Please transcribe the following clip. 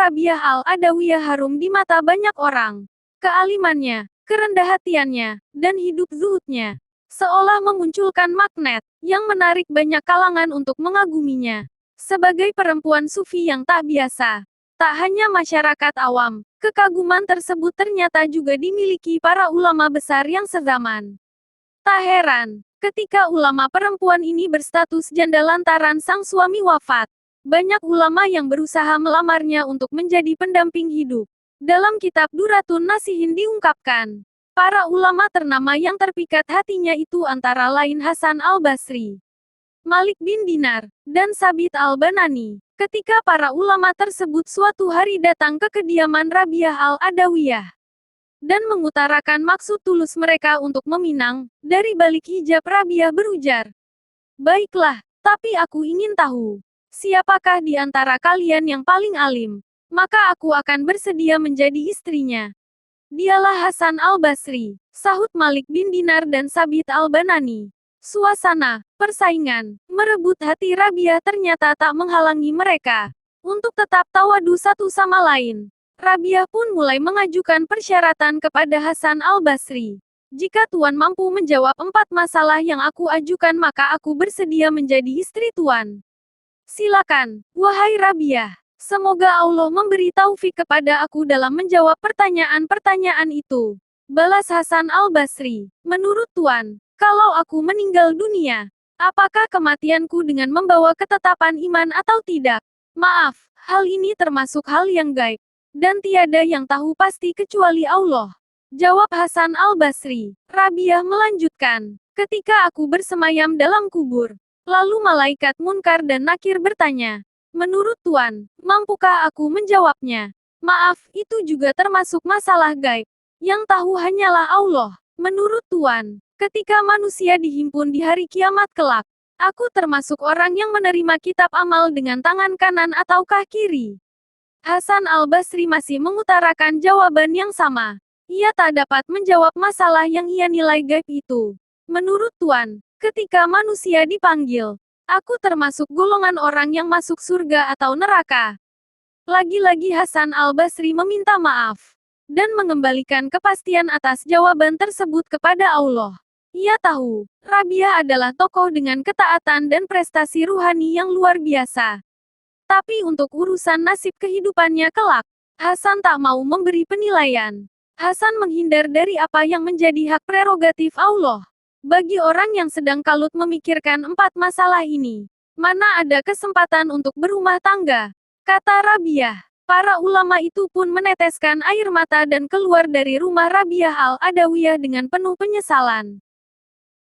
Rabiah al-Adawiyah harum di mata banyak orang. Kealimannya, kerendah hatiannya, dan hidup zuhudnya seolah memunculkan magnet yang menarik banyak kalangan untuk mengaguminya. Sebagai perempuan sufi yang tak biasa, tak hanya masyarakat awam, kekaguman tersebut ternyata juga dimiliki para ulama besar yang sezaman. Tak heran, ketika ulama perempuan ini berstatus janda lantaran sang suami wafat, banyak ulama yang berusaha melamarnya untuk menjadi pendamping hidup. Dalam kitab Duratun Nasihin diungkapkan, para ulama ternama yang terpikat hatinya itu antara lain Hasan al-Basri, Malik bin Dinar, dan Sabit al-Banani. Ketika para ulama tersebut suatu hari datang ke kediaman Rabiah al-Adawiyah dan mengutarakan maksud tulus mereka untuk meminang, dari balik hijab Rabiah berujar, "Baiklah, tapi aku ingin tahu, siapakah di antara kalian yang paling alim? Maka aku akan bersedia menjadi istrinya." "Dialah Hasan al-Basri," sahut Malik bin Dinar dan Sabit al-Banani. Suasana persaingan merebut hati Rabiah ternyata tak menghalangi mereka untuk tetap tawadu satu sama lain. Rabiah pun mulai mengajukan persyaratan kepada Hasan al-Basri. "Jika Tuan mampu menjawab 4 masalah yang aku ajukan maka aku bersedia menjadi istri Tuan." "Silakan, wahai Rabiah. Semoga Allah memberi taufik kepada aku dalam menjawab pertanyaan-pertanyaan itu," balas Hasan al-Basri. "Menurut Tuan, kalau aku meninggal dunia, apakah kematianku dengan membawa ketetapan iman atau tidak?" "Maaf, hal ini termasuk hal yang gaib, dan tiada yang tahu pasti kecuali Allah," jawab Hasan al-Basri. Rabiah melanjutkan, "Ketika aku bersemayam dalam kubur, lalu malaikat Munkar dan Nakir bertanya, 'Menurut Tuan, mampukah aku menjawabnya?' Maaf, itu juga termasuk masalah gaib. Yang tahu hanyalah Allah. Menurut Tuan, ketika manusia dihimpun di hari kiamat kelak, aku termasuk orang yang menerima kitab amal dengan tangan kanan ataukah kiri?" Hasan al-Basri masih mengutarakan jawaban yang sama. Ia tak dapat menjawab masalah yang ia nilai gaib itu. "Menurut Tuan, ketika manusia dipanggil, aku termasuk golongan orang yang masuk surga atau neraka?" Lagi-lagi Hasan al-Basri meminta maaf dan mengembalikan kepastian atas jawaban tersebut kepada Allah. Ia tahu, Rabiah adalah tokoh dengan ketaatan dan prestasi ruhani yang luar biasa. Tapi untuk urusan nasib kehidupannya kelak, Hasan tak mau memberi penilaian. Hasan menghindar dari apa yang menjadi hak prerogatif Allah. Bagi orang yang sedang kalut memikirkan 4 masalah ini, mana ada kesempatan untuk berumah tangga? Kata Rabiah. Para ulama itu pun meneteskan air mata dan keluar dari rumah Rabiah al-Adawiyah dengan penuh penyesalan.